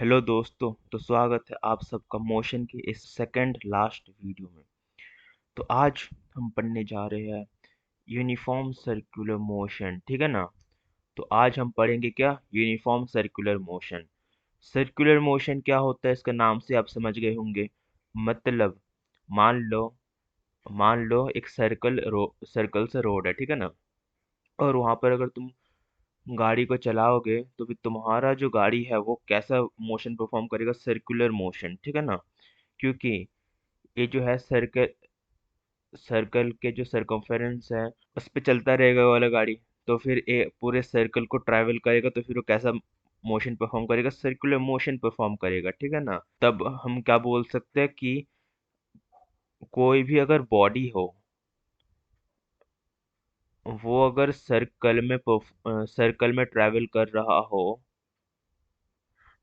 Hello दोस्तों। तो स्वागत है आप सबका मोशन के इस सेकंड लास्ट वीडियो में। तो आज हम पढ़ने जा रहे हैं यूनिफॉर्म सर्कुलर मोशन, ठीक है ना। तो आज हम पढ़ेंगे क्या, uniform circular motion. Circular motion क्या होता है, इसका नाम से आप समझ गए होंगे। मतलब मान लो एक सर्कल से रोड है, ठीक है ना। और वहां पर अगर तुम गाड़ी को चलाओगे तो फिर तुम्हारा जो गाड़ी है वो कैसा मोशन परफॉर्म करेगा, सर्कुलर मोशन, ठीक है ना। क्योंकि ये जो है सर्कल सर्कल के जो सरकमफेरेंस है उस पे चलता रहेगा वो वाला गाड़ी। तो फिर ये पूरे सर्कल को ट्रैवल करेगा, तो फिर वो कैसा मोशन परफॉर्म करेगा, सर्कुलर मोशन परफॉर्म करेगा, ठीक है ना। तब हम क्या बोल सकते हैं कि कोई भी अगर बॉडी हो, वो अगर सर्कल में ट्रैवल कर रहा हो,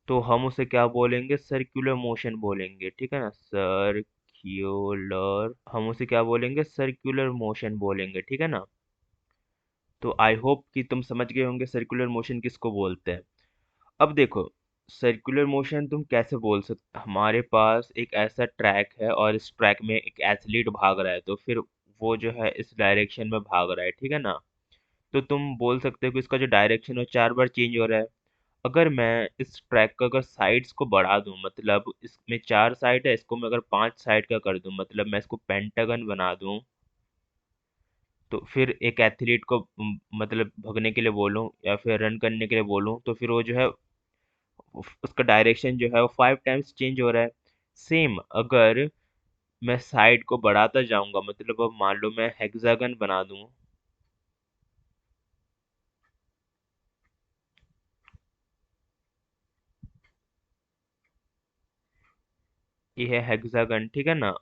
तो हम उसे क्या बोलेंगे, सर्कुलर मोशन बोलेंगे, ठीक है ना। सर्क्यूलर, हम उसे क्या बोलेंगे, सर्कुलर मोशन बोलेंगे, ठीक है ना। तो आई होप कि तुम समझ गए होंगे सर्कुलर मोशन किसको बोलते हैं। अब देखो, सर्कुलर मोशन तुम कैसे बोल सकते, हमारे पास एक ऐसा ट्रैक है और इस ट्रैक में एक एथलीट भाग रहा है, तो फिर वो जो है इस डायरेक्शन में भाग रहा है, ठीक है ना। तो तुम बोल सकते हो कि इसका जो डायरेक्शन है 4 बार चेंज हो रहा है। अगर मैं इस ट्रैक का अगर साइड्स को बढ़ा दूं, मतलब इसमें 4 साइड है, इसको मैं अगर 5 साइड का कर दूं, मतलब मैं इसको पेंटागन बना दूं, तो फिर एक एथलीट को मतलब भगने के लिए बोलूं या फिर रन करने के लिए बोलूं, तो फिर वो जो है उसका डायरेक्शन जो है वो 5 टाइम्स चेंज हो रहा है। सेम अगर मैं साइड को बढ़ाता जाऊंगा, मतलब अब मान लो मैं हेक्सागन बना दूं, ये है हेक्सागन, ठीक है ना।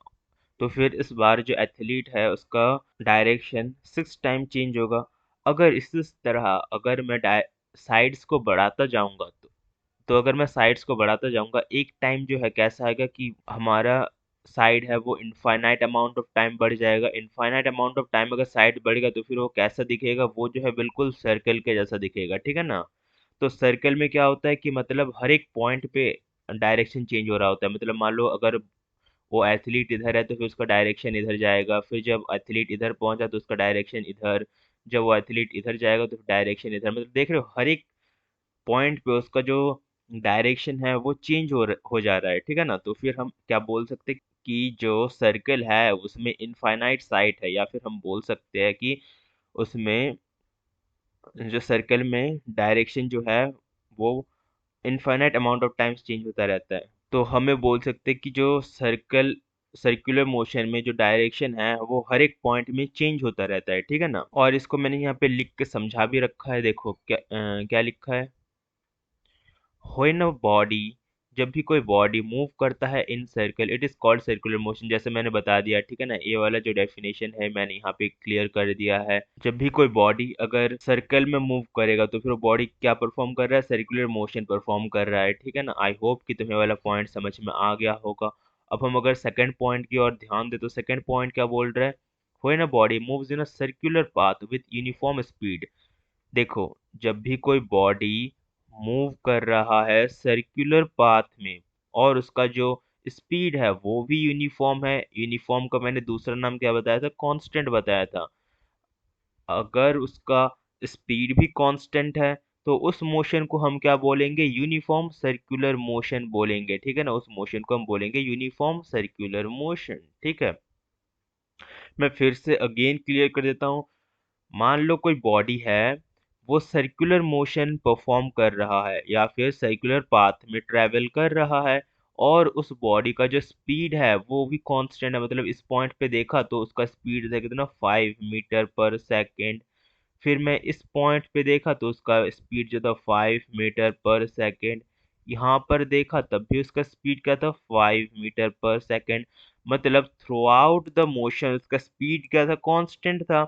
तो फिर इस बार जो एथलीट है उसका डायरेक्शन 6 टाइम चेंज होगा। अगर इसी तरह अगर मैं साइड्स को बढ़ाता जाऊंगा, तो अगर मैं साइड्स को बढ़ाता जाऊंगा, एक टाइम जो है कैसा आएगा कि हमारा साइड है वो इनफाइनाइट अमाउंट ऑफ टाइम बढ़ जाएगा। इनफाइनाइट अमाउंट ऑफ टाइम अगर साइड बढ़ेगा तो फिर वो कैसा दिखेगा, वो जो है बिल्कुल सर्कल के जैसा दिखेगा, ठीक है ना। तो सर्कल में क्या होता है कि मतलब हर एक पॉइंट पे डायरेक्शन चेंज हो रहा होता है। मतलब मान लो अगर वो एथलीट इधर है तो फिर उसका डायरेक्शन इधर जाएगा, फिर जब एथलीट इधर पहुंचा तो उसका डायरेक्शन इधर, जब वो एथलीट इधर जाएगा तो डायरेक्शन इधर। मतलब देख रहे हो, हर एक पॉइंट पे उसका जो डायरेक्शन है वो चेंज हो जा रहा है, ठीक है ना। तो फिर हम क्या बोल सकते हैं कि जो सर्कल है उसमें इनफाइनाइट साइट है, या फिर हम बोल सकते हैं कि उसमें जो सर्कल में डायरेक्शन जो है वो infinite amount of times change होता रहता है। तो हमें बोल सकते हैं कि जो सर्कुलर मोशन में जो डायरेक्शन है वो हर एक पॉइंट में चेंज होता रहता है, ठीक है ना। और इसको मैंने यहाँ पे लिख के समझा भी रखा है, देखो क्या लिखा है। व्हेन अ बॉडी, जब भी कोई बॉडी मूव करता है in circle, it is called circular motion. जैसे मैंने बता दिया, ठीक है ना, ये वाला जो डेफिनेशन है मैंने यहाँ पे क्लियर कर दिया है। जब भी कोई बॉडी अगर सर्कल में मूव करेगा तो फिर वो बॉडी क्या परफॉर्म कर रहा है, सर्कुलर मोशन परफॉर्म कर रहा है, ठीक है ना। आई होप कि तुम्हें वाला पॉइंट समझ में आ गया होगा। अब हम अगर सेकंड पॉइंट की ओर ध्यान दे, तो सेकंड पॉइंट क्या बोल रहा है, when a body moves in a circular path with uniform speed. देखो, जब भी कोई बॉडी मूव कर रहा है सर्कुलर पाथ में और उसका जो स्पीड है वो भी यूनिफॉर्म है, यूनिफॉर्म का मैंने दूसरा नाम क्या बताया था, कांस्टेंट बताया था। अगर उसका स्पीड भी कांस्टेंट है तो उस मोशन को हम क्या बोलेंगे, यूनिफॉर्म सर्कुलर मोशन बोलेंगे, ठीक है ना। उस मोशन को हम बोलेंगे यूनिफॉर्म सर्कुलर मोशन, ठीक है। मैं फिर से अगेन क्लियर कर देता हूँ। मान लो कोई बॉडी है, वो सर्कुलर मोशन परफॉर्म कर रहा है या फिर सर्कुलर पाथ में ट्रेवल कर रहा है, और उस बॉडी का जो स्पीड है वो भी कांस्टेंट है। मतलब इस पॉइंट पे देखा तो उसका स्पीड था कितना, 5 मीटर पर सेकेंड। फिर मैं इस पॉइंट पे देखा तो उसका स्पीड जो था 5 मीटर पर सेकेंड। यहाँ पर देखा तब भी उसका स्पीड क्या था, 5 मीटर पर सेकेंड। मतलब थ्रू आउट द मोशन उसका स्पीड क्या था, कांस्टेंट था।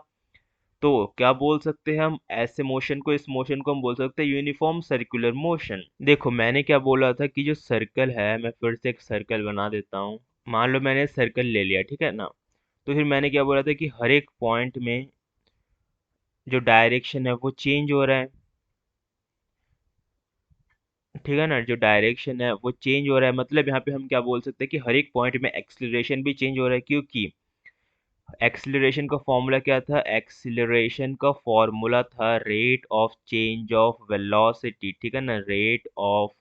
तो क्या बोल सकते हैं हम ऐसे मोशन को, इस मोशन को हम बोल सकते हैं यूनिफॉर्म सर्कुलर मोशन। देखो, मैंने क्या बोला था कि जो सर्कल है, मैं फिर से एक सर्कल बना देता हूँ। मान लो मैंने सर्कल ले लिया, ठीक है ना। तो फिर मैंने क्या बोला था कि हर एक पॉइंट में जो डायरेक्शन है वो चेंज हो रहा है। ठीक है ना, जो डायरेक्शन है वो चेंज हो रहा है, मतलब यहाँ पे हम क्या बोल सकते हैं कि हर एक पॉइंट में एक्सिलरेशन भी चेंज हो रहा है, क्योंकि एक्सिलरेशन का फॉर्मूला क्या था? एक्सिलरेशन का फॉर्मूला था rate of change of velocity, ठीक है ना, rate of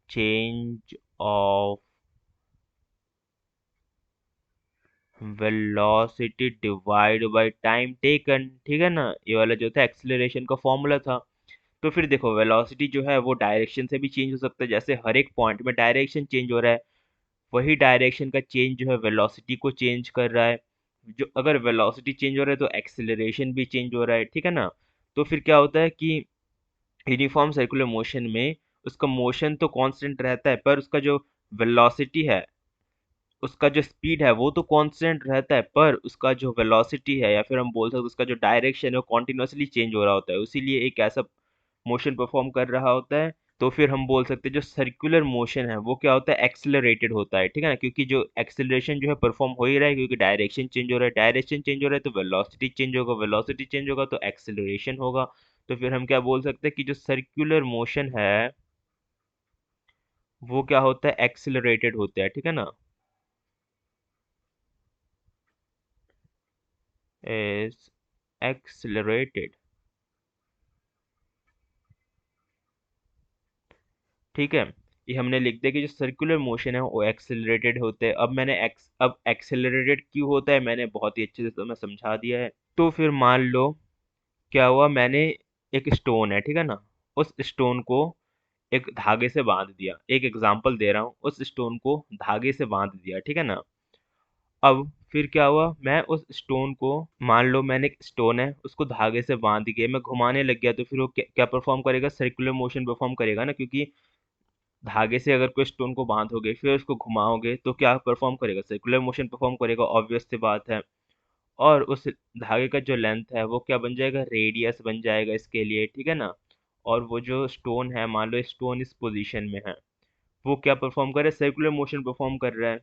change of velocity divide by time taken, ठीक है ना, ये वाला जो था एक्सिलरेशन का फॉर्मूला था। तो फिर देखो वेलोसिटी जो है वो डायरेक्शन से भी चेंज हो सकता है, जैसे हर एक पॉइंट में डायरेक्शन चेंज हो रहा है, वही डायरेक्शन का चेंज जो है वेलोसिटी को चेंज कर रहा है। जो अगर वेलोसिटी चेंज हो रहा है तो एक्सेलरेशन भी चेंज हो रहा है, ठीक है ना। तो फिर क्या होता है कि यूनिफॉर्म सर्कुलर मोशन में उसका मोशन तो कांस्टेंट रहता है, पर उसका जो वेलोसिटी है, उसका जो स्पीड है वो तो कांस्टेंट रहता है, पर उसका जो वेलोसिटी है या फिर हम बोल सकते हैं उसका जो डायरेक्शन है वो कॉन्टिन्यूसली चेंज हो रहा होता है, इसीलिए एक ऐसा मोशन परफॉर्म कर रहा होता है। तो फिर हम बोल सकते हैं जो सर्कुलर मोशन है वो क्या होता है? एक्सेलरेटेड होता है, ठीक है ना, क्योंकि जो एक्सेलरेशन जो है परफॉर्म हो ही रहा है, क्योंकि डायरेक्शन चेंज हो रहा है, डायरेक्शन चेंज हो रहा है तो वेलोसिटी चेंज होगा, वेलोसिटी चेंज होगा तो एक्सेलरेशन होगा। तो फिर हम क्या बोल सकते हैं कि जो सर्कुलर मोशन है वो क्या होता है? एक्सेलरेटेड होता है, ठीक है ना, is accelerated, ठीक है। ये हमने लिख दिया कि जो सर्कुलर मोशन है वो एक्सेलरेटेड होते हैं। अब एक्सेलरेटेड क्यों होता है मैंने बहुत ही अच्छे से तुम्हें समझा दिया है। तो फिर मान लो क्या हुआ, मैंने एक स्टोन है, ठीक है ना, उस स्टोन को एक धागे से बांध दिया, एक एग्जांपल दे रहा हूँ, उस स्टोन को धागे से बांध दिया, ठीक है ना। अब फिर क्या हुआ, मैं उस स्टोन को, मान लो मैंने एक स्टोन है उसको धागे से बांध के मैं घुमाने लग गया, तो फिर वो क्या परफॉर्म करेगा? सर्कुलर मोशन परफॉर्म करेगा ना, क्योंकि धागे से अगर कोई स्टोन को बांधोगे फिर उसको घुमाओगे तो क्या परफॉर्म करेगा? सर्कुलर मोशन परफॉर्म करेगा, ऑब्वियस सी बात है। और उस धागे का जो लेंथ है वो क्या बन जाएगा? रेडियस बन जाएगा इसके लिए, ठीक है ना। और वो जो स्टोन है, मान लो स्टोन इस पोजीशन में है, वो क्या परफॉर्म कर रहा है? सर्कुलर मोशन परफॉर्म कर रहा है।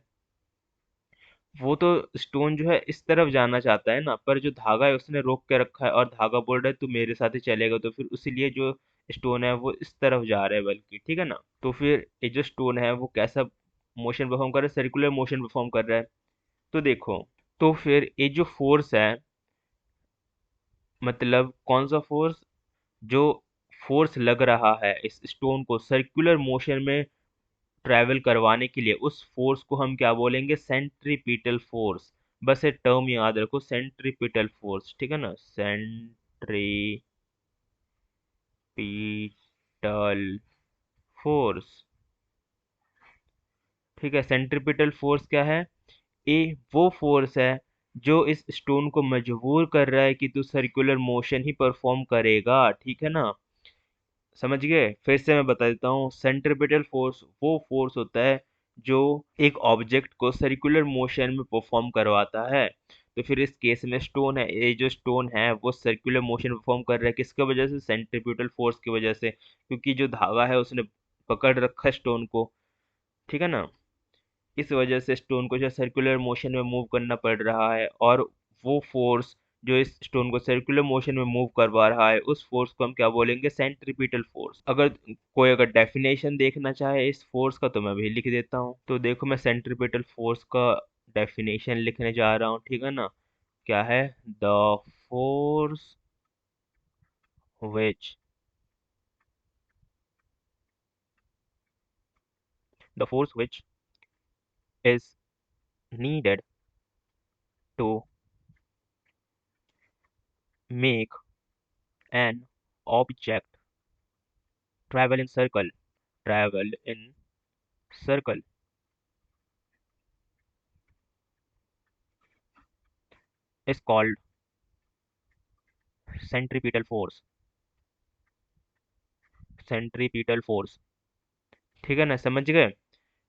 वो तो स्टोन जो है इस तरफ जाना चाहता है ना, पर जो धागा है उसने रोक के रखा है और धागा बोल रहा है तू मेरे साथ ही चलेगा, तो फिर उसीलिए जो स्टोन है वो इस तरफ जा रहा है बल्कि, ठीक है ना। तो फिर ये जो स्टोन है वो कैसा मोशन परफॉर्म कर रहा है? सर्कुलर मोशन परफॉर्म कर रहा है। तो देखो, तो फिर ये जो फोर्स है, मतलब कौन सा फोर्स? जो फोर्स लग रहा है इस स्टोन को सर्कुलर मोशन में ट्रैवल करवाने के लिए, उस फोर्स को हम क्या बोलेंगे? Centripetal force. बस ये टर्म याद रखो, सेंट्रीपिटल फोर्स, ठीक है ना, सेंट्रीपिटल फोर्स, ठीक है। सेंट्रीपिटल फोर्स क्या है? ए वो फोर्स है जो इस स्टोन को मजबूर कर रहा है कि तू सर्कुलर मोशन ही परफॉर्म करेगा, ठीक है ना। समझ गए? फिर से मैं बता देता हूँ, सेंट्रीपिटल फोर्स वो फोर्स होता है जो एक ऑब्जेक्ट को सर्कुलर मोशन में परफॉर्म करवाता है। तो फिर इस केस में स्टोन है, ये जो स्टोन है वो सर्कुलर मोशन परफॉर्म कर रहा है, किसके वजह से? सेंट्रीपिटल फोर्स की वजह से, क्योंकि जो धागा है उसने पकड़ रखा है स्टोन को, ठीक है ना। इस वजह से स्टोन को जो सर्कुलर मोशन में मूव करना पड़ रहा है, और वो फोर्स जो इस स्टोन को सर्कुलर मोशन में मूव करवा रहा है, उस फोर्स को हम क्या बोलेंगे? Centripetal force. अगर डेफिनेशन देखना चाहे इस फोर्स का तो मैं भी लिख देता हूँ। तो देखो मैं सेंट्रीपिटल फोर्स का डेफिनेशन लिखने जा रहा हूँ, ठीक है ना। क्या है? The force which the force which is needed to make an object travel in circle is called centripetal force, centripetal force, ठीक है ना। समझ गए?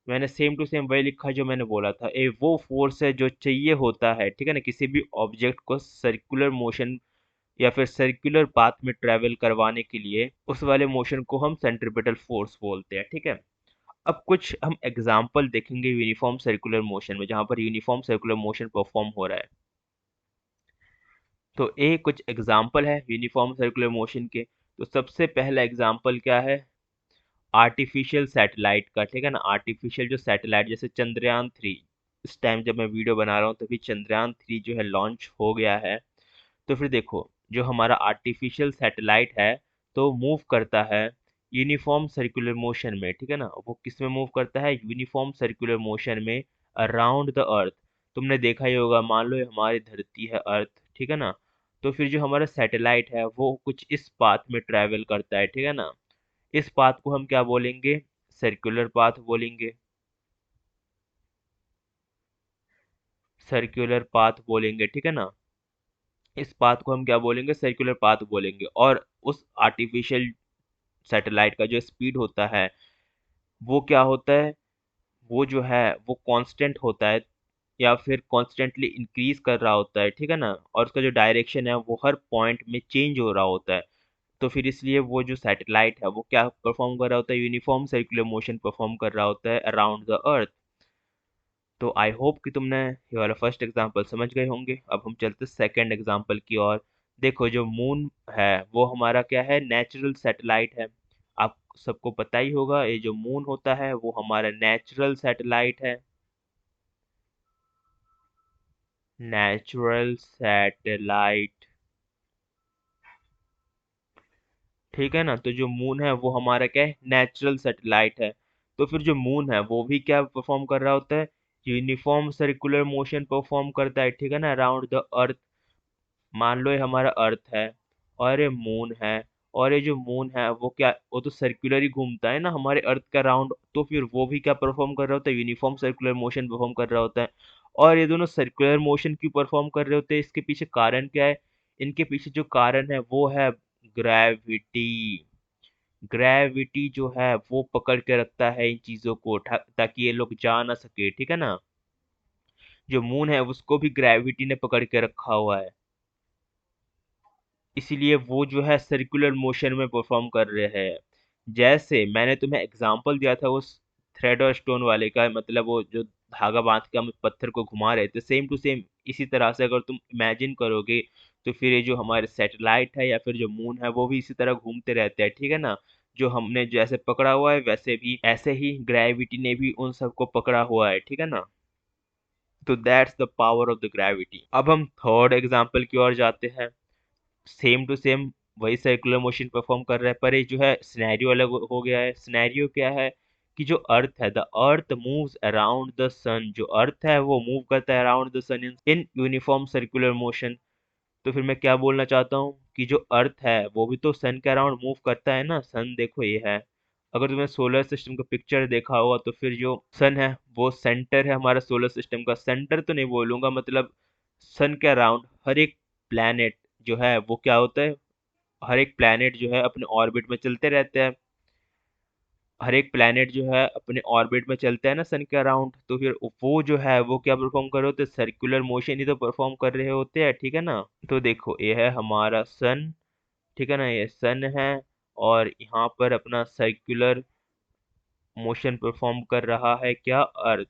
मैंने सेम टू सेम वही लिखा जो मैंने बोला था, ए वो फोर्स है जो चाहिए होता है, ठीक है ना, किसी भी ऑब्जेक्ट को सर्कुलर मोशन या फिर सर्कुलर पाथ में ट्रेवल करवाने के लिए, उस वाले मोशन को हम सेंट्रीपिटल फोर्स बोलते हैं, ठीक है। अब कुछ हम एग्जाम्पल देखेंगे यूनिफॉर्म सर्कुलर मोशन में, जहां पर यूनिफॉर्म सर्कुलर मोशन परफॉर्म हो रहा है। तो ये कुछ एग्जाम्पल है यूनिफॉर्म सर्कुलर मोशन के। तो सबसे पहला एग्जाम्पल क्या है? आर्टिफिशियल सैटेलाइट का, ठीक है ना। आर्टिफिशियल जो सैटेलाइट, जैसे चंद्रयान 3, इस टाइम जब मैं वीडियो बना रहा हूँ तभी चंद्रयान 3 जो है लॉन्च हो गया है। तो फिर देखो, जो हमारा आर्टिफिशियल सैटेलाइट है तो मूव करता है यूनिफॉर्म सर्कुलर मोशन में, ठीक है ना। वो किस में मूव करता है? यूनिफॉर्म सर्कुलर मोशन में अराउंड द अर्थ। तुमने देखा ही होगा, मान लो ये हमारी धरती है अर्थ, ठीक है ना। तो फिर जो हमारा सैटेलाइट है वो कुछ इस पाथ में ट्रैवल करता है, ठीक है ना। इस पाथ को हम क्या बोलेंगे? सर्कुलर पाथ बोलेंगे। सर्कुलर पाथ बोलेंगे, ठीक है ना। इस पाथ को हम क्या बोलेंगे? सर्कुलर पाथ बोलेंगे। और उस आर्टिफिशियल सैटेलाइट का जो स्पीड होता है वो क्या होता है? वो जो है वो कांस्टेंट होता है, या फिर कॉन्स्टेंटली इंक्रीज कर रहा होता है, ठीक है ना। और उसका जो डायरेक्शन है वो हर पॉइंट में चेंज हो रहा होता है। तो फिर इसलिए वो जो सैटेलाइट है वो क्या परफॉर्म कर रहा होता है? यूनिफॉर्म सर्कुलर मोशन परफॉर्म कर रहा होता है अराउंड द अर्थ। तो आई होप कि तुमने ये वाला फर्स्ट एग्जांपल समझ गए होंगे। अब हम चलते सेकंड एग्जांपल की ओर। देखो, जो मून है वो हमारा क्या है? नेचुरल सैटेलाइट है। आप सबको पता ही होगा, ये जो मून होता है वो हमारा नेचुरल सैटेलाइट है। नेचुरल सैटेलाइट, ठीक है ना। तो जो मून है वो हमारा क्या है? नेचुरल सैटेलाइट है। तो फिर जो मून है वो भी क्या परफॉर्म कर रहा होता है? यूनिफॉर्म सर्कुलर मोशन परफॉर्म करता है, ठीक है ना, अराउंड द अर्थ। मान लो ये हमारा अर्थ है और ये मून है। और ये जो मून है वो क्या, वो तो सर्कुलर ही घूमता है ना हमारे अर्थ का राउंड। तो फिर वो भी क्या परफॉर्म कर रहा होता है? यूनिफॉर्म सर्कुलर मोशन परफॉर्म कर रहा होता है। और ये दोनों सर्कुलर मोशन क्यों परफॉर्म कर रहे होते हैं? इसके पीछे कारण क्या है? इनके पीछे जो कारण है वो है ग्रेविटी। ग्रेविटी जो है वो पकड़ के रखता है इन चीजों को, ताकि ये लोग जा ना सके, ठीक है ना। जो मून है उसको भी ग्रेविटी ने पकड़ के रखा हुआ है, इसीलिए वो जो है सर्कुलर मोशन में परफॉर्म कर रहे हैं। जैसे मैंने तुम्हें एग्जांपल दिया था उस थ्रेड और स्टोन वाले का, मतलब वो जो धागा बांध के हम पत्थर को घुमा रहे थे, सेम टू सेम इसी तरह से अगर तुम इमेजिन करोगे तो फिर ये जो हमारे सैटेलाइट है या फिर जो मून है वो भी इसी तरह घूमते रहते हैं, ठीक है ना। जो हमने जैसे पकड़ा हुआ है वैसे भी ऐसे ही ग्रेविटी ने भी उन सबको पकड़ा हुआ है, ठीक है ना। तो that's the power of the gravity. अब हम थर्ड एग्जाम्पल की ओर जाते हैं। सेम टू सेम वही सर्कुलर मोशन परफॉर्म कर रहा है, पर ये जो है सिनेरियो अलग हो गया है। सिनेरियो क्या है? कि जो अर्थ है, the earth moves around the sun. जो अर्थ है वो मूव करता है around the sun in uniform circular motion. तो फिर मैं क्या बोलना चाहता हूँ कि जो अर्थ है वो भी तो सन के अराउंड मूव करता है ना। सन देखो ये है, अगर तुमने सोलर सिस्टम का पिक्चर देखा होगा तो फिर जो सन है वो सेंटर है हमारा सोलर सिस्टम का। सेंटर तो नहीं बोलूंगा, मतलब सन के अराउंड हर एक प्लैनेट जो है वो क्या होता है? हर एक प्लैनेट जो है अपने ऑर्बिट में चलते रहते हैं। हर एक प्लैनेट जो है अपने ऑर्बिट में चलता है ना सन के अराउंड। तो फिर वो जो है वो क्या परफॉर्म कर रहे होते हैं? सर्कुलर मोशन ही तो परफॉर्म कर रहे होते हैं, ठीक है ना। तो देखो ये है हमारा सन, ठीक है ना, ये सन है। और यहाँ पर अपना सर्कुलर मोशन परफॉर्म कर रहा है क्या? अर्थ।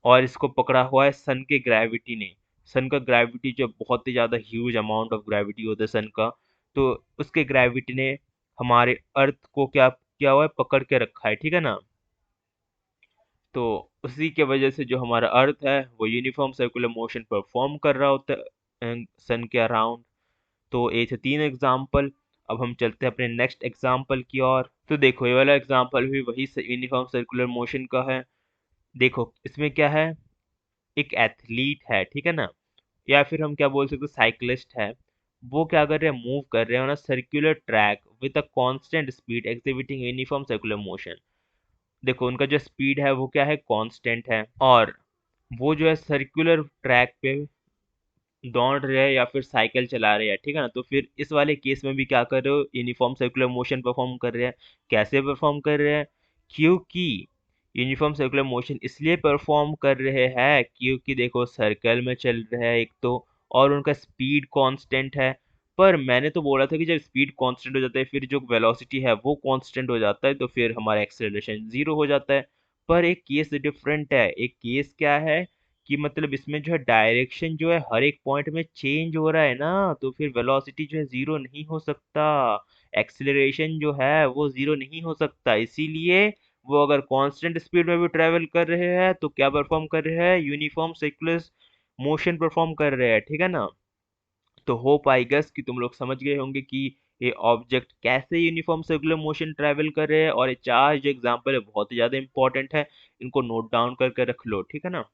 और इसको पकड़ा हुआ है सन के ग्रेविटी ने। सन का ग्रेविटी जो बहुत ही ज्यादा ह्यूज अमाउंट ऑफ ग्रेविटी होता है सन का। तो उसके ग्रेविटी ने हमारे अर्थ को क्या किया हुआ है? पकड़ के रखा है, ठीक है ना। तो उसी के वजह से जो हमारा अर्थ है वो यूनिफॉर्म सर्कुलर मोशन परफॉर्म कर रहा होता है सन के अराउंड। तो ये थे 3 एग्जाम्पल। अब हम चलते हैं अपने नेक्स्ट एग्जाम्पल की ओर। तो देखो ये वाला एग्जाम्पल भी वही यूनिफॉर्म सर्कुलर मोशन का है। देखो इसमें क्या है? एक एथलीट है, ठीक है ना, या फिर हम क्या बोल सकते हैं साइक्लिस्ट है। वो क्या कर रहे हैं? मूव कर रहे हैं on a circular track with a constant speed exhibiting uniform circular motion. देखो उनका जो स्पीड है वो क्या है? कांस्टेंट है। और वो जो है सर्कुलर ट्रैक पे दौड़ रहे हैं या फिर साइकिल चला रहे हैं, ठीक है ना। तो फिर इस वाले केस में भी क्या कर रहे हो? यूनिफॉर्म सर्कुलर मोशन परफॉर्म कर रहे हैं। कैसे परफॉर्म कर रहे हैं? क्योंकि यूनिफॉर्म सर्कुलर मोशन इसलिए परफॉर्म कर रहे हैं क्योंकि देखो सर्कल में चल रहे हैं एक तो, और उनका स्पीड कांस्टेंट है। पर मैंने तो बोला था कि जब स्पीड कांस्टेंट हो जाता है फिर जो वेलोसिटी है वो कांस्टेंट हो जाता है, तो फिर हमारा एक्सेलरेशन जीरो हो जाता है। पर एक केस डिफरेंट है। एक केस क्या है? कि मतलब इसमें जो है डायरेक्शन जो है हर एक पॉइंट में चेंज हो रहा है ना, तो फिर वेलोसिटी जो है जीरो नहीं हो सकता। एक्सीलरेशन जो है वो जीरो नहीं हो सकता, इसीलिए वो अगर कांस्टेंट स्पीड में भी ट्रेवल कर रहे हैं तो क्या परफॉर्म कर रहे हैं, यूनिफॉर्म सर्कुलर मोशन परफॉर्म कर रहे हैं, ठीक है ना। तो होप आई गेस कि तुम लोग समझ गए होंगे कि ये ऑब्जेक्ट कैसे यूनिफॉर्म सर्कुलर मोशन ट्रेवल कर रहे हैं, और ये चार जो एग्जांपल है बहुत ही ज्यादा इंपॉर्टेंट है, इनको नोट डाउन करके रख लो, ठीक है ना।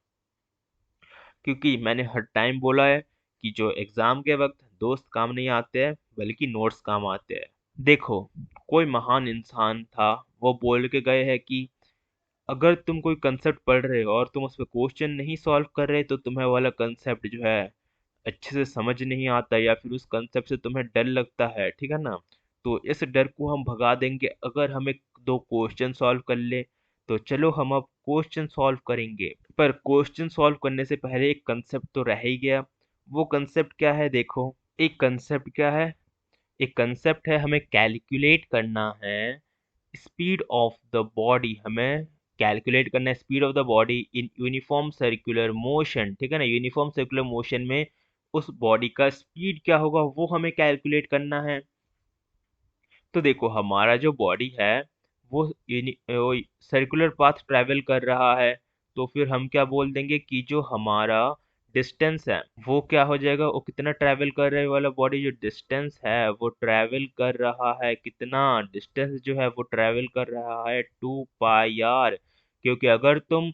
क्योंकि मैंने हर टाइम बोला है कि जो एग्जाम के वक्त दोस्त काम नहीं आते हैं बल्कि नोट्स काम आते हैं। देखो, कोई महान इंसान था, वो बोल के गए हैं कि अगर तुम कोई कंसेप्ट पढ़ रहे हो और तुम उस पर क्वेश्चन नहीं सॉल्व कर रहे तो तुम्हें वाला कंसेप्ट जो है अच्छे से समझ नहीं आता, या फिर उस कंसेप्ट से तुम्हें डर लगता है, ठीक है ना। तो इस डर को हम भगा देंगे अगर हम एक दो क्वेश्चन सॉल्व कर ले। तो चलो हम अब क्वेश्चन सॉल्व करेंगे, पर क्वेश्चन सॉल्व करने से पहले एक कंसेप्ट तो रह ही गया। वो कंसेप्ट क्या है, देखो। एक कंसेप्ट क्या है, एक कंसेप्ट है हमें कैलकुलेट करना है स्पीड ऑफ द बॉडी, हमें कैलकुलेट करना है speed of the body in uniform circular motion, ठीक है ना। यूनिफॉर्म सर्कुलर मोशन में उस बॉडी का स्पीड क्या होगा वो हमें कैलकुलेट करना है। तो देखो, हमारा जो बॉडी है वो सर्कुलर पाथ ट्रैवल कर रहा है, तो फिर हम क्या बोल देंगे कि जो हमारा डिस्टेंस है वो क्या हो जाएगा, वो कितना ट्रैवल कर रहे वाला बॉडी जो डिस्टेंस है वो ट्रैवल कर रहा है, कितना डिस्टेंस जो है वो ट्रैवल कर रहा है 2 पाई आर। क्योंकि अगर तुम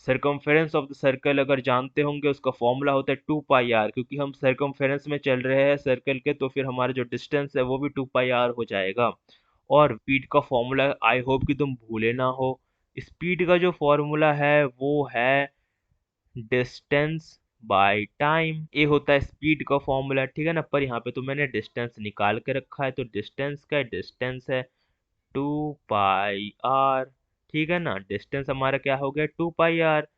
सरकमफेरेंस ऑफ द सर्कल अगर जानते होंगे, उसका फॉर्मूला होता है 2 पाई आर, क्योंकि हम सरकमफेरेंस में चल रहे हैं सर्कल के, तो फिर हमारा जो डिस्टेंस है वो भी 2 पाई आर हो जाएगा। और स्पीड का फॉर्मूला आई होप कि तुम भूले ना हो। स्पीड का जो फॉर्मूला है वो है डिस्टेंस बाय टाइम, ये होता है स्पीड का फॉर्मूला, ठीक है ना। पर यहाँ पे तो मैंने डिस्टेंस निकाल के रखा है, तो डिस्टेंस का डिस्टेंस है 2 पाई आर, ठीक है ना। डिस्टेंस हमारा क्या हो गया 2 पाई आर।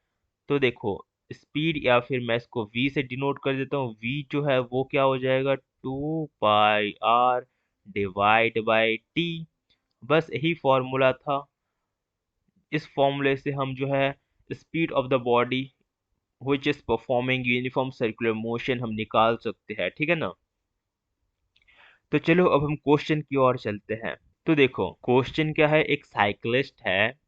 तो देखो, स्पीड, या फिर मैं इसको v से डिनोट कर देता हूँ, v जो है वो क्या हो जाएगा 2 pi r divide by T. बस यही फॉर्मूला था। इस फॉर्मूले से हम जो है speed of the body which is performing uniform circular motion हम निकाल सकते हैं, ठीक है ना। तो चलो अब हम क्वेश्चन की ओर चलते हैं। तो देखो, क्वेश्चन क्या है, एक साइकिलिस्ट है।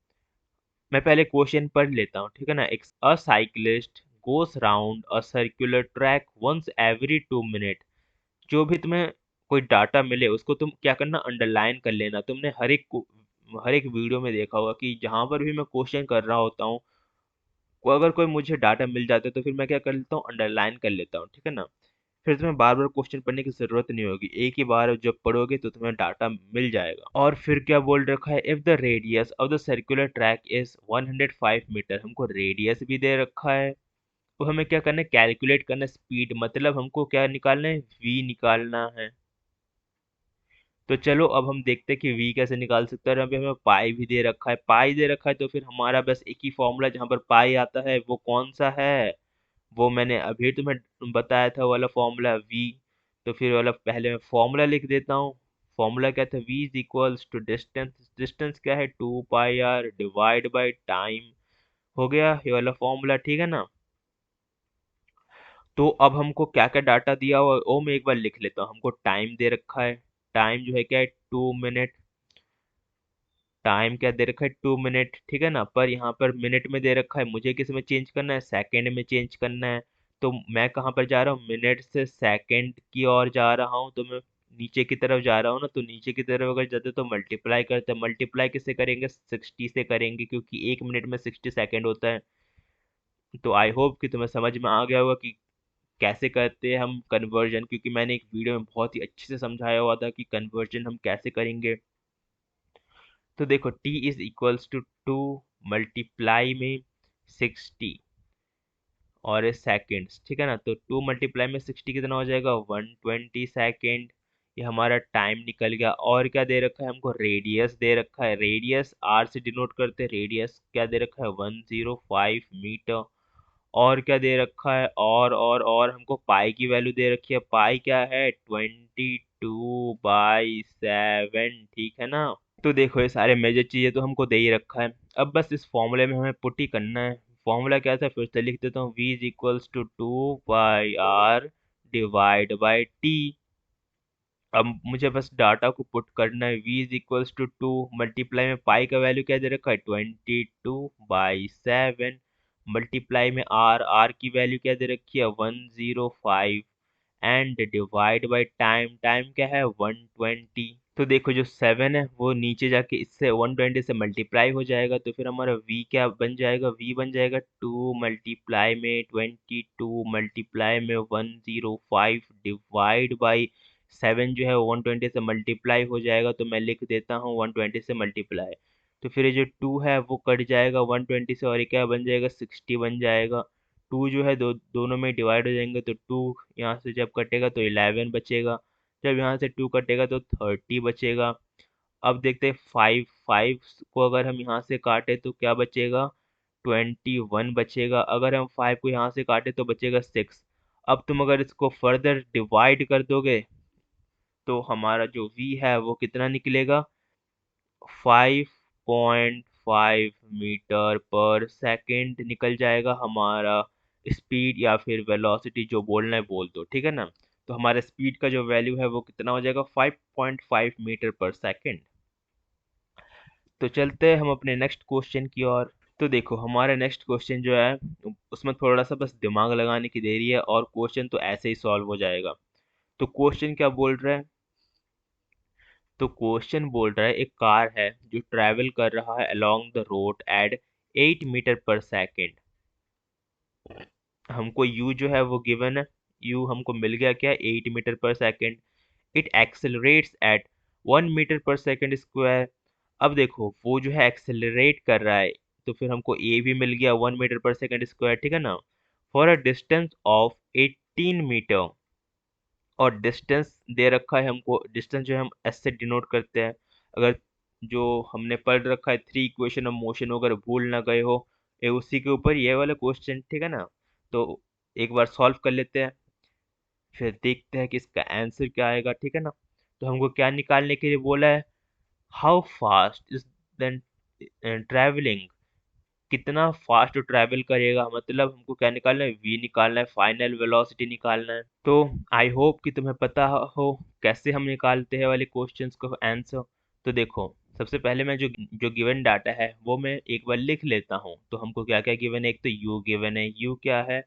मैं पहले क्वेश्चन पढ़ लेता हूँ, ठीक है ना। एक a cyclist goes round a circular track once every 2 minute. जो भी तुम्हें कोई डाटा मिले उसको तुम क्या करना, अंडरलाइन कर लेना। तुमने हर एक वीडियो में देखा होगा कि जहां पर भी मैं क्वेश्चन कर रहा होता हूँ, अगर कोई मुझे डाटा मिल जाता है तो फिर मैं क्या कर लेता हूँ, अंडरलाइन कर लेता हूँ, ठीक है ना। फिर तुम्हें बार बार क्वेश्चन पढ़ने की जरूरत नहीं होगी, एक ही बार जब पढ़ोगे तो तुम्हें डाटा मिल जाएगा। और फिर क्या बोल रखा है, if the radius of the circular track is 105 metre, हमको रेडियस भी दे रखा है। तो हमें क्या करना है, कैलकुलेट करना है स्पीड, मतलब हमको क्या निकालना है, v निकालना है। तो चलो अब हम देखते हैं कि v कैसे निकाल सकते हैं। और अभी हमें पाई भी दे रखा है, पाई दे रखा है, तो फिर हमारा बस एक ही फॉर्मूला जहाँ पर पाई आता है वो कौन सा है, वो मैंने अभी तुम्हें बताया था, वाला फॉर्मूला v। तो फिर वाला पहले मैं फॉर्मूला लिख देता हूँ। फॉर्मूला क्या था, v is equals to distance, distance क्या है 2 pi r divide by time. हो गया ये वाला फॉर्मूला, ठीक है ना। तो अब हमको क्या क्या डाटा दिया हुआ है वो मैं एक बार लिख लेता हूँ। हमको टाइम दे रखा है, टाइम जो है क्या है 2 मिनट। टाइम क्या दे रखा है 2 मिनट, ठीक है ना। पर यहाँ पर मिनट में दे रखा है, मुझे किस में चेंज करना है, सेकंड में चेंज करना है। तो मैं कहाँ पर जा रहा हूँ, मिनट से सेकंड की ओर जा रहा हूँ, तो मैं नीचे की तरफ जा रहा हूँ ना। तो नीचे की तरफ अगर जाते तो मल्टीप्लाई करते हैं, मल्टीप्लाई किससे करेंगे, 60 से करेंगे, क्योंकि 1 मिनट में 60 सेकेंड होता है। तो आई होप कि तुम्हें समझ में आ गया होगा कि कैसे करते हैं हम कन्वर्जन, क्योंकि मैंने एक वीडियो में बहुत ही अच्छे से समझाया हुआ था कि कन्वर्जन हम कैसे करेंगे। तो देखो, t is equals to 2 multiply में 60 और सेकेंड्स, ठीक है ना। तो 2 मल्टीप्लाई में 60 कितना हो जाएगा, 120 सेकेंड। ये हमारा टाइम निकल गया। और क्या दे रखा है, हमको रेडियस दे रखा है, रेडियस आर से डिनोट करते हैं, रेडियस क्या दे रखा है 105 मीटर। और क्या दे रखा है, और हमको पाई की वैल्यू दे रखी है, पाई क्या है 22/7, ठीक है ना। तो देखो, ये सारे मेजर चीजें तो हमको दे ही रखा है। अब बस इस फॉर्मूले में हमें पुट ही करना है। फॉर्मूला क्या था, फिर से लिख देता हूँ, v is equals to 2 pi r divide by t. अब मुझे बस डाटा को पुट करना है। v is equals to 2 multiply में पाई का वैल्यू क्या दे रखा है 22/7 मल्टीप्लाई में r की वैल्यू क्या दे रखी है 105 and divide by time, time क्या है 120। तो देखो जो 7 है वो नीचे जाके इससे 120 से मल्टीप्लाई हो जाएगा, तो फिर हमारा v क्या बन जाएगा, v बन जाएगा 2 मल्टीप्लाई में 22 मल्टीप्लाई में 105 डिवाइड बाई 7 जो है 120 से मल्टीप्लाई हो जाएगा, तो मैं लिख देता हूँ 120 से मल्टीप्लाई। तो फिर ये जो 2 है वो कट जाएगा 120 से और ये क्या बन जाएगा 60 बन जाएगा। 2 जो है दोनों में डिवाइड हो जाएंगे, तो 2 यहाँ से जब कटेगा तो 11 बचेगा, जब यहाँ से 2 कटेगा तो 30 बचेगा। अब देखते हैं 5 को अगर हम यहाँ से काटे तो क्या बचेगा 21 बचेगा, अगर हम 5 को यहाँ से काटे तो बचेगा 6। अब तुम अगर इसको फर्दर डिवाइड कर दोगे तो हमारा जो v है वो कितना निकलेगा 5.5 मीटर पर सेकंड निकल जाएगा हमारा स्पीड, या फिर वेलोसिटी जो बोलना है बोल दो, ठीक है ना। तो हमारे स्पीड का जो वैल्यू है वो कितना हो जाएगा 5.5 मीटर पर सेकंड। तो चलते हैं हम अपने नेक्स्ट क्वेश्चन की ओर। तो देखो हमारा नेक्स्ट क्वेश्चन जो है उसमें थोड़ा सा बस दिमाग लगाने की देरी है और क्वेश्चन तो ऐसे ही सॉल्व हो जाएगा। तो क्वेश्चन क्या बोल रहा है, तो क्वेश्चन बोल रहा है एक कार है जो ट्रैवल कर रहा है along the road at 8 metre per second. हमको u जो है वो गिवन है, u हमको मिल गया क्या 8 metre per second. It accelerates at 1 metre per second square. अब देखो वो जो है एक्सेलरेट कर रहा है, तो फिर हमको a भी मिल गया 1 मीटर पर सेकेंड स्क्वायर, ठीक है ना। For a distance of 18 metre, और डिस्टेंस दे रखा है हमको, डिस्टेंस जो है हम एस से डिनोट करते हैं। अगर जो हमने पढ़ रखा है 3 इक्वेशन ऑफ मोशन अगर भूल ना गए हो, ये उसी के ऊपर ये वाला क्वेश्चन, ठीक है ना। तो एक बार सॉल्व कर लेते हैं, फिर देखते हैं कि इसका आंसर क्या आएगा, ठीक है ना। तो हमको क्या निकालने के लिए बोला है, how fast is then travelling, कितना फास्ट ट्रैवल करेगा, मतलब हमको क्या निकालना है v निकालना है, फाइनल वेलोसिटी निकालना है। तो आई होप कि तुम्हें पता हो कैसे हम निकालते हैं वाले क्वेश्चंस को आंसर। तो देखो सबसे पहले मैं जो गिवन डाटा है वो मैं एक बार लिख लेता हूँ। तो हमको क्या क्या गिवन है, एक तो u गिवन है, u क्या है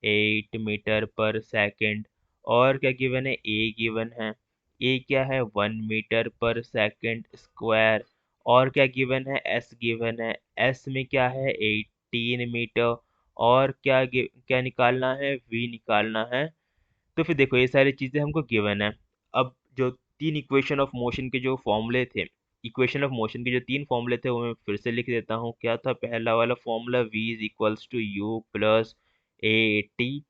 8 मीटर पर सेकेंड, और क्या गिवन है a गिवन है, a क्या है 1 मीटर पर सेकेंड स्क्वायर, और क्या गिवन है s गिवन है, s में क्या है 18 मीटर, और क्या निकालना है v निकालना है। तो फिर देखो ये सारी चीजें हमको गिवन है। अब जो 3 इक्वेशन ऑफ मोशन के जो फॉर्मूले थे, इक्वेशन ऑफ मोशन के जो 3 फॉर्मूले थे वो मैं फिर से लिख देता हूँ। क्या था पहला वाला formula v is equals to u plus a t.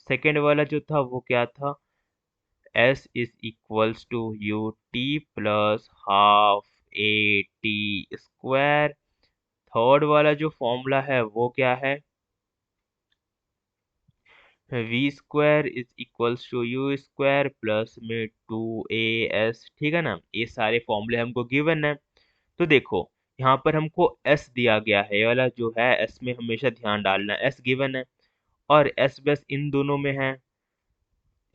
Second वाला जो था वो क्या था s is equals to u t plus half a t square. Third वाला जो फॉर्मूला है वो क्या है v square is equals to u square plus में 2as, ठीक है ना। ये सारे फॉर्मूले हमको गिवन है। तो देखो यहाँ पर हमको s दिया गया है, ये वाला जो है s में हमेशा ध्यान डालना है, s गिवन है और s बस इन दोनों में है,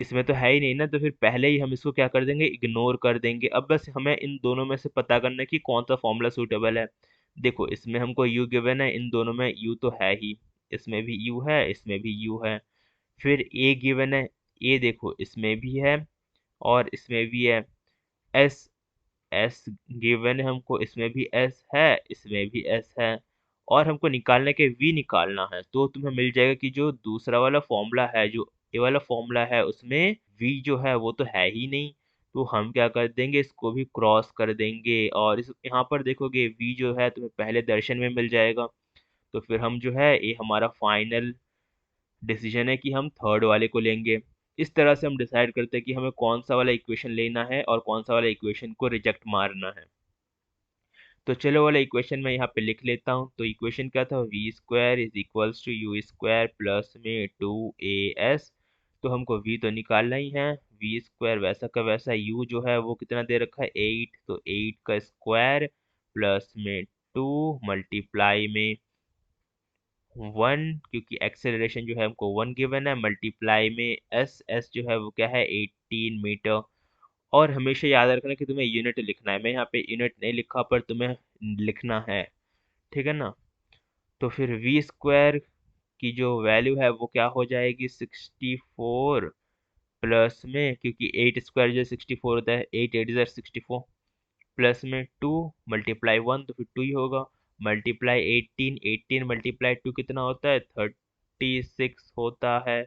इसमें तो है ही नहीं ना, तो फिर पहले ही हम इसको क्या कर देंगे इग्नोर कर देंगे। अब बस हमें इन दोनों में से पता करना है कि कौन सा फॉर्मूला सूटेबल है। देखो इसमें हमको u गिवन है, इन दोनों में u तो है ही, इसमें भी u है इसमें भी u है। फिर a गिवन है, a देखो इसमें भी है और इसमें भी है। s s गिवन है हमको, इसमें भी s है इसमें भी s है, और हमको निकालने के v निकालना है। तो तुम्हें मिल जाएगा कि जो दूसरा वाला फॉर्मूला है, जो ये वाला फॉर्मूला है उसमें v जो है वो तो है ही नहीं। तो हम क्या कर देंगे इसको भी क्रॉस कर देंगे, और इस यहाँ पर देखोगे v जो है तुम्हें पहले दर्शन में मिल जाएगा। तो फिर हम जो है ये हमारा फाइनल डिसीजन है कि हम थर्ड वाले को लेंगे। इस तरह से हम डिसाइड करते हैं कि हमें कौन सा वाला इक्वेशन लेना है और कौन सा वाला इक्वेशन को रिजेक्ट मारना है। तो चलो वाला इक्वेशन मैं यहाँ पे लिख लेता हूँ। तो इक्वेशन क्या था v square is equals to u square plus में 2as। तो हमको v तो निकालना ही है, वी स्क्वायर वैसा का वैसा, u जो है वो कितना दे रखा है 8, तो 8 का स्क्वायर प्लस में 2 मल्टीप्लाई में 1, क्योंकि एक्सेलरेशन जो है हमको 1 गिवन है, मल्टीप्लाई में s जो है वो क्या है 18 मीटर, और हमेशा याद रखना कि तुम्हें यूनिट लिखना है। मैं यहाँ पे यूनिट नहीं लिखा, पर तुम्हें लिखना है, ठीक है ना। तो फिर वी स्क्वायर की जो वैल्यू है वो क्या हो जाएगी, 64 प्लस में, क्योंकि 8 स्क्वायर जो 64 होता है, 8 8 ज़ा 64, प्लस में 2 मल्टीप्लाई 1 तो फिर 2 ही होगा, मल्टीप्लाई 18, 18 मल्टीप्लाई 2 कितना होता है, 36 होता है।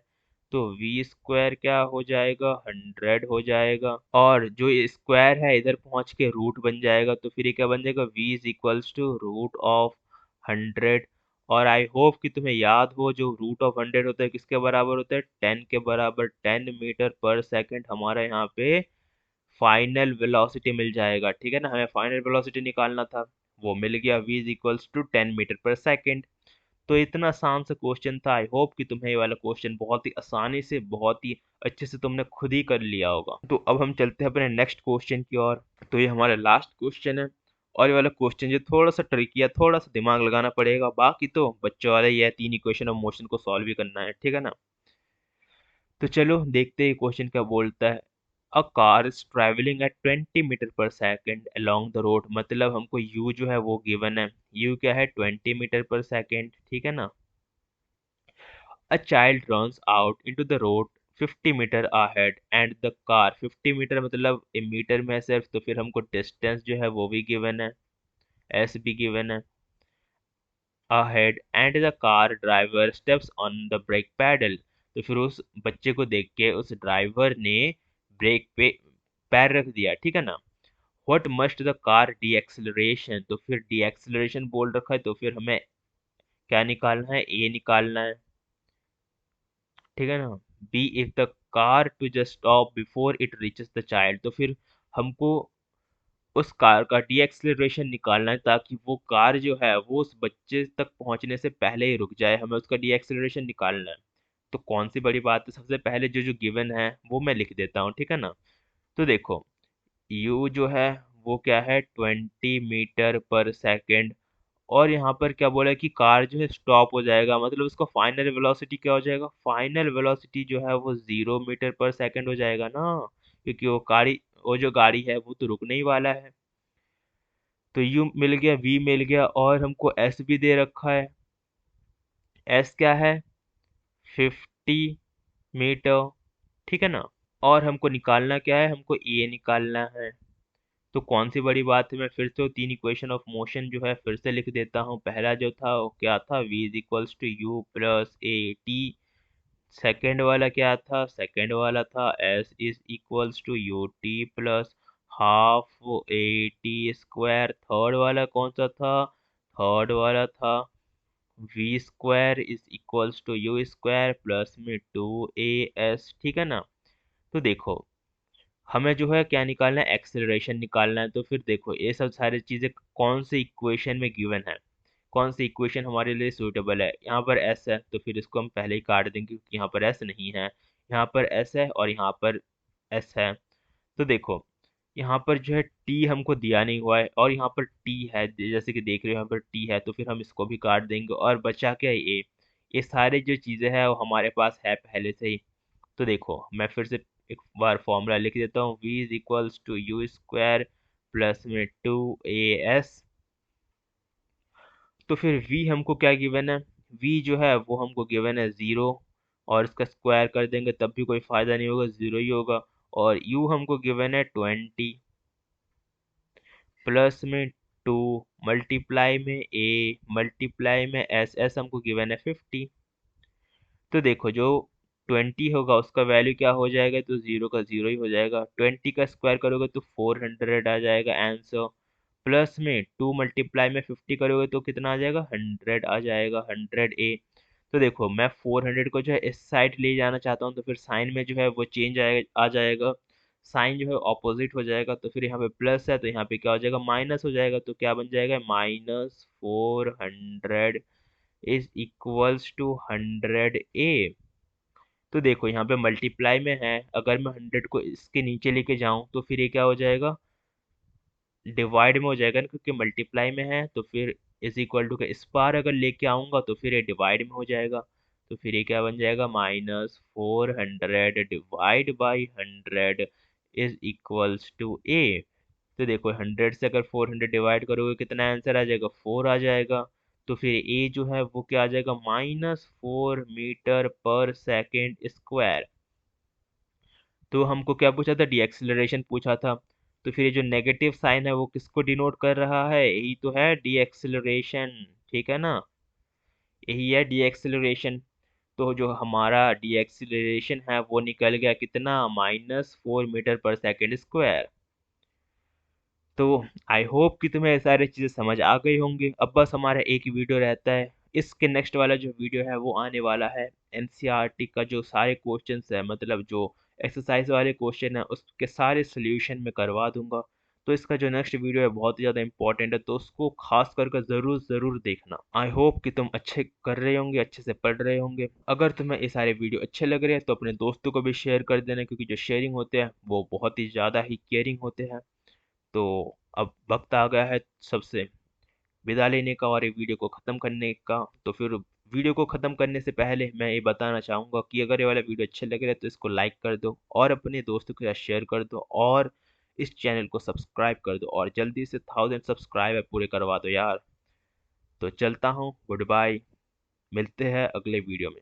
तो वी स्क्वायर क्या हो जाएगा, 100 हो जाएगा, और जो ये स्क्वायर है इधर पहुंच के रूट बन जाएगा, तो फिर ये क्या बन जाएगा, v is equals to root of 100। और आई होप कि तुम्हें याद हो, जो रूट ऑफ 100 होता है किसके बराबर होता है, 10 के बराबर। 10 मीटर पर सेकंड हमारा यहाँ पे फाइनल वेलोसिटी मिल जाएगा, ठीक है ना। हमें फाइनल वेलोसिटी निकालना था, वो मिल गया, v is equals to 10 metre per second. तो इतना आसान सा क्वेश्चन था। आई होप कि तुम्हें ये वाला क्वेश्चन बहुत ही आसानी से, बहुत ही अच्छे से तुमने खुद ही कर लिया होगा। तो अब हम चलते हैं अपने नेक्स्ट क्वेश्चन की ओर। तो ये हमारा लास्ट क्वेश्चन है, और ये वाला क्वेश्चन जो थोड़ा सा ट्रिकी है, थोड़ा सा दिमाग लगाना पड़ेगा, बाकी तो बच्चों वाला ही है, 3 इक्वेशन ऑफ मोशन को सॉल्व भी करना है, ठीक है ना। तो चलो देखते हैं क्वेश्चन क्या बोलता है। A car is travelling at 20 metre per second along the road, मतलब हमको u जो है वो गिवन है, u क्या है, 20 मीटर पर सेकेंड, ठीक है ना। A child runs out into the road 50 metre ahead and the car, 50 metre मतलब मीटर में है सिर्फ, तो फिर हमको डिस्टेंस जो है वो भी गिवन है, एस भी गिवन है, ahead and the car driver steps on the brake pedal। तो फिर उस बच्चे को देख के उस ड्राइवर ने ब्रेक पे पैर रख दिया, ठीक है ना। What must the car de-acceleration, तो फिर de-acceleration बोल रखा है, तो फिर हमें क्या निकालना है, ए निकालना है, ठीक है ना। B if the car to just stop before it reaches the child, तो फिर हमको उस कार का डी एक्सेलरेशन निकालना है, ताकि वो कार जो है वो उस बच्चे तक पहुंचने से पहले ही रुक जाए, हमें उसका डी एक्सेलरेशन निकालना है। तो कौन सी बड़ी बात है, सबसे पहले जो जो गिवन है वो मैं लिख देता हूँ, ठीक है ना। तो देखो, यू जो है वो क्या है, 20 मीटर पर सेकेंड, और यहाँ पर क्या बोला है कि कार जो है स्टॉप हो जाएगा, मतलब उसका फाइनल वेलोसिटी क्या हो जाएगा, फाइनल वेलोसिटी जो है वो 0 मीटर पर सेकंड हो जाएगा ना, क्योंकि वो जो गाड़ी है वो तो रुकने ही वाला है। तो यू मिल गया, वी मिल गया, और हमको एस भी दे रखा है। एस क्या है, 50 मीटर, ठीक है ना। और हमको निकालना क्या है, हमको ए निकालना है। तो कौन सी बड़ी बात है, मैं फिर से 3 इक्वेशन ऑफ मोशन जो है फिर से लिख देता हूँ। पहला जो था वो क्या था, v is equals to u plus a t. Second वाला क्या था, सेकेंड वाला था s is equals to u t plus half a t square. Third वाला कौन सा था, थर्ड वाला था v square is equals to u square plus में 2as, ठीक है ना। तो देखो, हमें जो है क्या निकालना है, एक्सेलरेशन निकालना है। तो फिर देखो ये सब सारी चीजें कौन से इक्वेशन में गिवन है, कौन सी इक्वेशन हमारे लिए सूटेबल है। यहाँ पर एस है, तो फिर इसको हम पहले ही काट देंगे, क्योंकि यहाँ पर एस नहीं है, यहाँ पर एस है और यहाँ पर एस है। तो देखो, यहाँ पर जो है टी हमको दिया नहीं हुआ है, और यहाँ पर टी है, जैसे कि देख रहे हो यहाँ पर टी है, तो फिर हम इसको भी काट देंगे, और बचा क्या, ये सारे जो चीजें हैं वो हमारे पास है पहले से ही। तो देखो मैं फिर से एक बार फॉर्मूला लिख देता हूँ, v is equals to u square plus में 2as। तो फिर v हमको क्या गिवन है, v जो है वो हमको गिवन है 0, और इसका स्क्वायर कर देंगे तब भी कोई फायदा नहीं होगा, 0 ही होगा। और u हमको गिवन है 20 प्लस में 2 मल्टीप्लाई में a मल्टीप्लाई में s हमको गिवन है 50। तो देखो, जो 20 होगा उसका वैल्यू क्या हो जाएगा, तो 0 का 0 ही हो जाएगा। 20 का स्क्वायर करोगे तो 400 आ जाएगा आंसर, प्लस में 2 मल्टीप्लाई में 50 करोगे तो कितना आ जाएगा, 100 आ जाएगा, 100a। तो देखो मैं 400 को जो है इस साइड ले जाना चाहता हूँ, तो फिर साइन में जो है वो चेंज आ जाएगा, साइन जो है ऑपोजिट हो जाएगा। तो फिर यहाँ पे प्लस है तो यहाँ पे क्या हो जाएगा, माइनस हो जाएगा, तो क्या बन जाएगा, -400 इज इक्वल्स टू 100a। तो देखो यहाँ पे मल्टीप्लाई में है, अगर मैं 100 को इसके नीचे लेके जाऊं तो फिर ये क्या हो जाएगा, डिवाइड में हो जाएगा ना, क्योंकि मल्टीप्लाई में है। तो फिर इज इक्वल टू का इस पार अगर लेके आऊंगा तो फिर ये डिवाइड में हो जाएगा, तो फिर ये क्या बन जाएगा, -400 divide by 100 is equals to a. तो देखो 100 से अगर 400 डिवाइड करोगे कितना आंसर आ जाएगा, 4 आ जाएगा। तो फिर ए जो है वो क्या आ जाएगा, -4 मीटर पर सेकेंड स्क्वायर। तो हमको क्या पूछा था, डीएक्सिलरेशन पूछा था। तो फिर ये जो नेगेटिव साइन है वो किसको डिनोट कर रहा है, यही तो है डीएक्सिलरेशन, ठीक है ना, यही है डीएक्सिलरेशन। तो जो हमारा डीएक्सिलरेशन है वो निकल गया कितना, -4 मीटर पर सेकेंड स्क्वायर। तो आई होप कि तुम्हें ये सारी चीज़ें समझ आ गई होंगी। अब बस हमारा एक ही वीडियो रहता है, इसके नेक्स्ट वाला जो वीडियो है वो आने वाला है एनसीईआरटी का जो सारे क्वेश्चंस है, मतलब जो एक्सरसाइज वाले क्वेश्चन है उसके सारे सोल्यूशन में करवा दूंगा। तो इसका जो नेक्स्ट वीडियो है बहुत ही ज़्यादा इंपॉर्टेंट है, तो उसको खास करके ज़रूर ज़रूर देखना। आई होप कि तुम अच्छे कर रहे होंगे, अच्छे से पढ़ रहे होंगे। अगर तुम्हें ये सारे वीडियो अच्छे लग रहे हैं तो अपने दोस्तों को भी शेयर कर देना, क्योंकि जो शेयरिंग होते हैं वो बहुत ही ज़्यादा ही केयरिंग होते हैं। तो अब वक्त आ गया है सबसे विदा लेने का और ये वीडियो को ख़त्म करने का। तो फिर वीडियो को ख़त्म करने से पहले मैं ये बताना चाहूँगा कि अगर ये वाला वीडियो अच्छा लग रहा है तो इसको लाइक कर दो और अपने दोस्तों के साथ शेयर कर दो और इस चैनल को सब्सक्राइब कर दो और जल्दी से 1000 सब्सक्राइबर पूरे करवा दो यार। तो चलता हूँ, गुड बाय, मिलते हैं अगले वीडियो में।